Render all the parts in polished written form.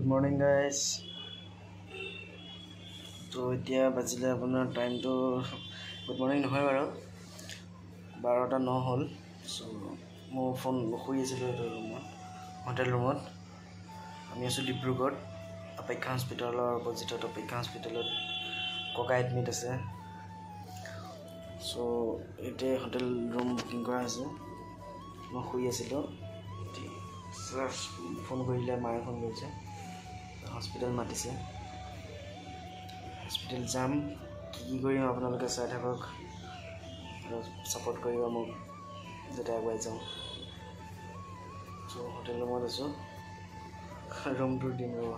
morning guys. So এতিয়া বাজিলে আপোনাৰ টাইমটো গুড মৰ্নিং নহয় বাৰু 12টা 9 হ'ল সো মোৰ ফোন শুই আছিল ৰুমত হোটেল ৰুমত আমি আছো ডিব্ৰুগড় অপেক্ষা হস্পিটালৰ অপজিটত অপেক্ষা হস্পিটালত ককা এডমিট আছে সো এতে হোটেল ৰুম বুকিং কৰা আছে মই শুই আছিলো স্যাৰ ফোন কৰিলে মায়ে ফোন কৰিছে হস্পিটাল মাতিছে হস্পিটাল যাম কি কৰিম আপোনালোকে চাই থাকক আৰু সাপোৰ্ট কৰিব মোক যেটা আগুৱাই যাওঁ সো হোটেল ৰুমত আছো ৰুম টুৰ দিম ৰ'ব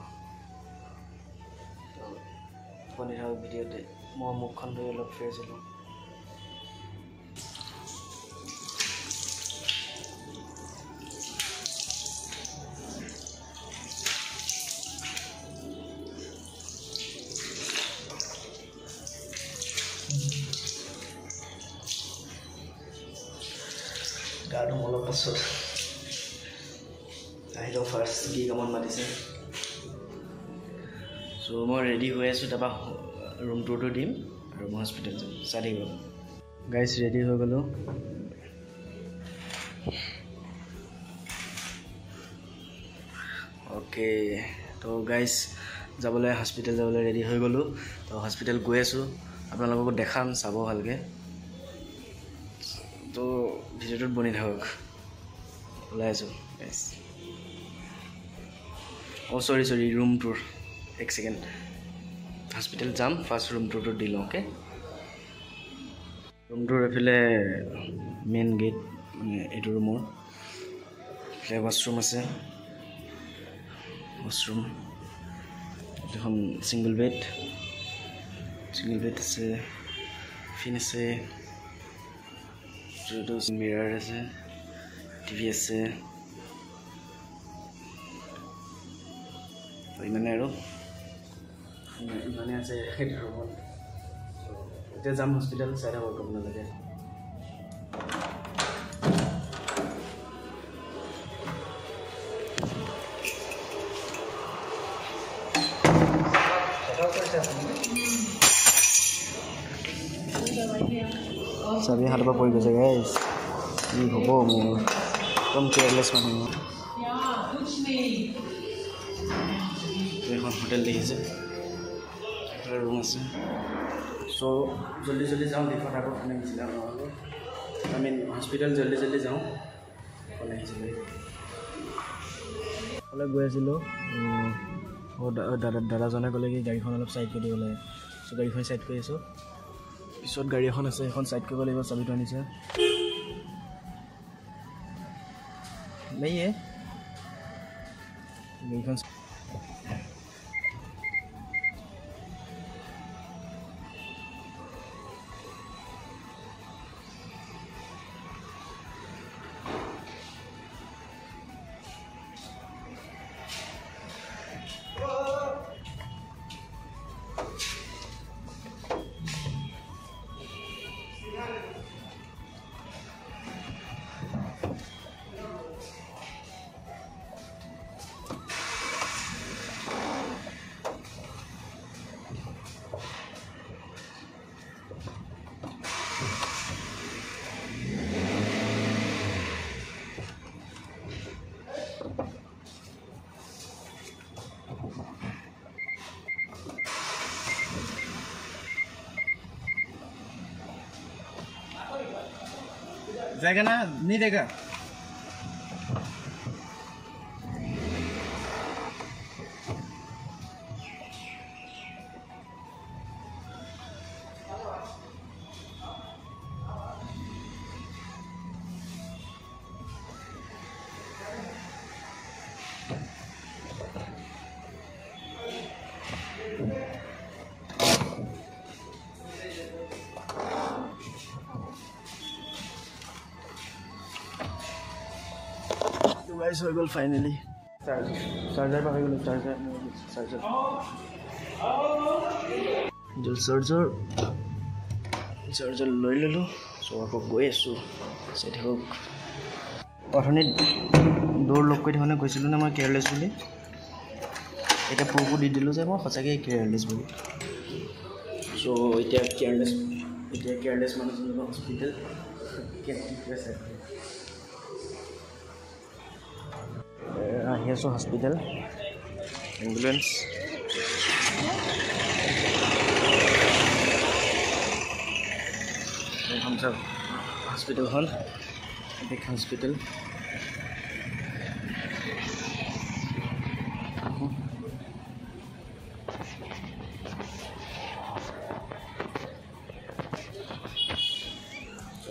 বনিৰ ভিডিঅ'তে মই মুখখন ধুই অলপ ফ্ৰেছ হ'লোঁ गार्ड मोलो पाছত আহিলো ফাৰ্স্ট কি কামত মাতিছে সো মই ৰেডি হৈ আছো তাপা ৰুম টুৰটো দিম আৰু মই হস্পিটাল যাম চাই গ'ল গাইস ৰেডি হৈ গলো ওকে তো গাইস যাবলৈ হস্পিটাল যাবলৈ ৰেডি হৈ গলো তো হস্পিটাল গৈ আছো আপোনালোকক দেখাম চাব ভালকে তো ভিডিওটো বনি থাকক ওলাই আছো গাইস ও সরি রুম টুর এক সেকেন্ড হসপিটাল যাম ফার্স্ট রুম টুরটো দিল ওকে রুম টুর এফালে মেইন গেট মানে এটো ৰুমৰ এফালে ওয়াশরুম আছে ওয়াশরুম এখন সিঙ্গল বেড আছে ফিন আছে মিরর আছে টিভি আছে ইমানে আৰু ইমানে আছে ৰুমত এতিয়া যাম হস্পিটাল চাই থাকক আপোনালোকে চাবি হাতৰ পৰা পৰি গৈছে গাইছ কি হ'ব মোৰ একদম কেয়াৰলেছ মানুহ এখন হোটেল দেখিছে ৰুম আছে সো জলদি যাওঁ দেখোন আকৌ ফোন আহিছিলে আমি হস্পিটাল জলদি যাওঁ ফোন আহিছিলে ক'লে গৈ আছিলোঁ দাদাজনে ক'লে কি গাড়ীখন অলপ চাইড কৰি দিব লাগে সো গাড়ীখন চাইড কৰি আছোঁ পিছত গাড়ী এখন আছে এখন সাইড কৰিব লাগিব চাবিটো আনিছে नहीं है गाड़ीখন जाएगा ना नहीं देगा गाइस हो गल फाइनली चार्जर पाइ गलो चार्जर जो चार्जर লৈ ললো সো আকৌ গৈ আছো চাই থাকক অথনি ডোৰ লক কৰি থনে কৈছিলো না মই কেয়াৰলেছ বুলি এতিয়া প্ৰুফো দি দিলোঁ যে মই সঁচাকৈ কেয়াৰলেছ বুলি চ' এতিয়া কেয়াৰলেছ মানুহজনৰ হস্পিটেল আহি আছোঁ হস্পিটেল এম্বুলেঞ্চ এইখন চাওক হস্পিটেলখন বিগ হস্পিটেল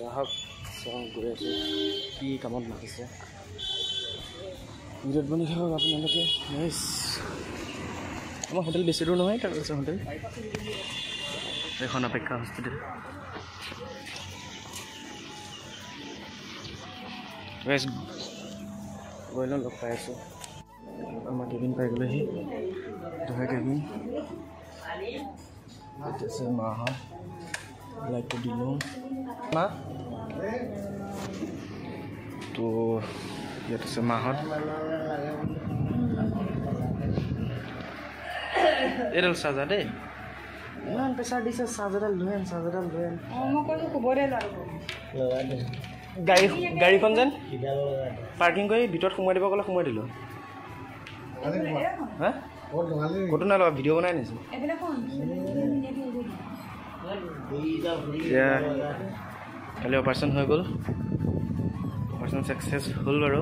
আহক গৈ আছোঁ কি কামত মাতিছে ভিডিঅ'ত বনি থাকক আপোনালোকে নাইচ আমাৰ হোটেল বেছি দূৰ নহয় তাৰ আছে হোটেল এখন অপেক্ষা হস্পিটেল গৈ লওঁ লগ পাই আছোঁ আমাৰ কেবিন পাই গ'লেহি দুটা কেবিন আছে মাহঁত লাইটটো দিলোঁ মা তো ইয়াত আছে মাহঁত এইডাল চাৰ্জাৰ দেই ইমান প্ৰেছাৰ দিছে চাৰ্জাৰডাল লৈ আন গাড়ীখন যেন পাৰ্কিং কৰি ভিতৰত সোমাই দিব গ'লে সোমাই দিলোঁ হা ক'তো নাই লগা ভিডিঅ' বনাই নিছোঁ এতিয়া কালি অপাৰেশ্যন হৈ গ'ল অপাৰেশ্যন ছাকচেছ হ'ল বাৰু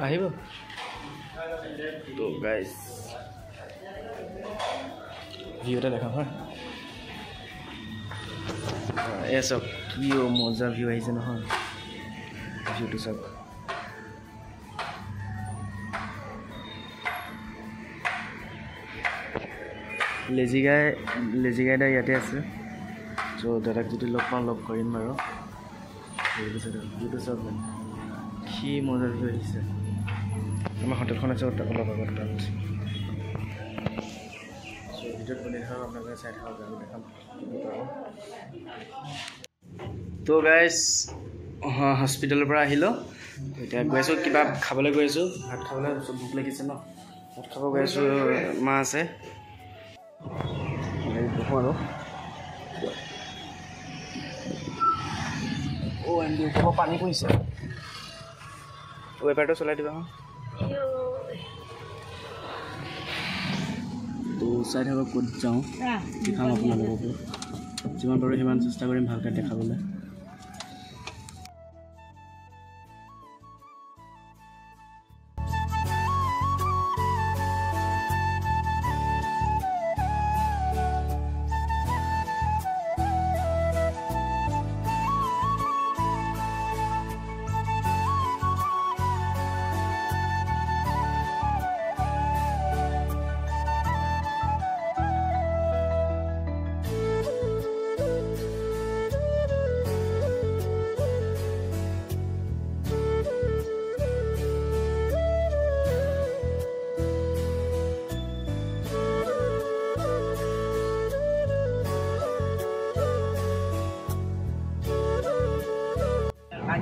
আহিব তো গাইজ ভিউ এটা দেখাম হা এয়া চাওক কি মজা ভিউ আহিছে নহয় ভিউটো চাওক লেজি গাই দা ইয়াতে আছে চ' দাদাক যদি লগ পাওঁ লগ কৰিম বাৰু ভিউটো চাওক কি মজা ভিউ আহিছে আমাৰ হোটেলখন আছে অলপ আগত তাত ভিডিঅ'ত বনি থাকক আপোনালোকে চাই থাকক আৰু দেখাম তো গাইজ হস্পিটেলৰ পৰা আহিলোঁ এতিয়া গৈ আছোঁ কিবা খাবলৈ গৈ আছোঁ ভাত খাবলৈ ভোক লাগিছে ন ভাত খাব গৈ আছোঁ মা আছে বহোঁ আৰু এম পানী পৰিছে ৱেপাৰটো চলাই দিবা তো চাই থাকক ক'ত যাওঁ দেখাম আপোনালোককো যিমান পাৰোঁ সিমান চেষ্টা কৰিম ভালকৈ দেখাবলৈ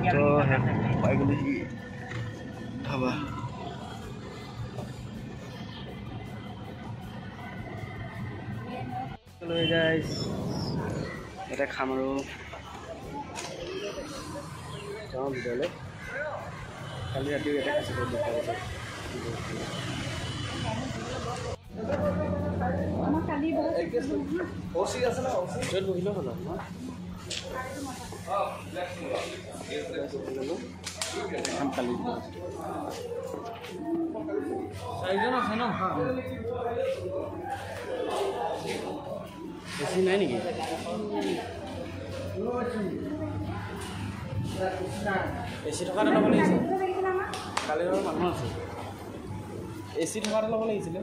তো পাই গ'লেহি ধাবা গাইজ ইয়াতে খাম আৰু যাওঁ ভিতৰলৈ কালি ৰাতিও ইয়াতে খাইছিলোঁ য'ত বহিলেও হ'ল চাৰিজন আছে ন বেছি নাই নেকি এচি থকা এটা ল'ব লাগিছিল কালি মানুহ আছে এচি থকা এটা ল'ব লাগিছিলে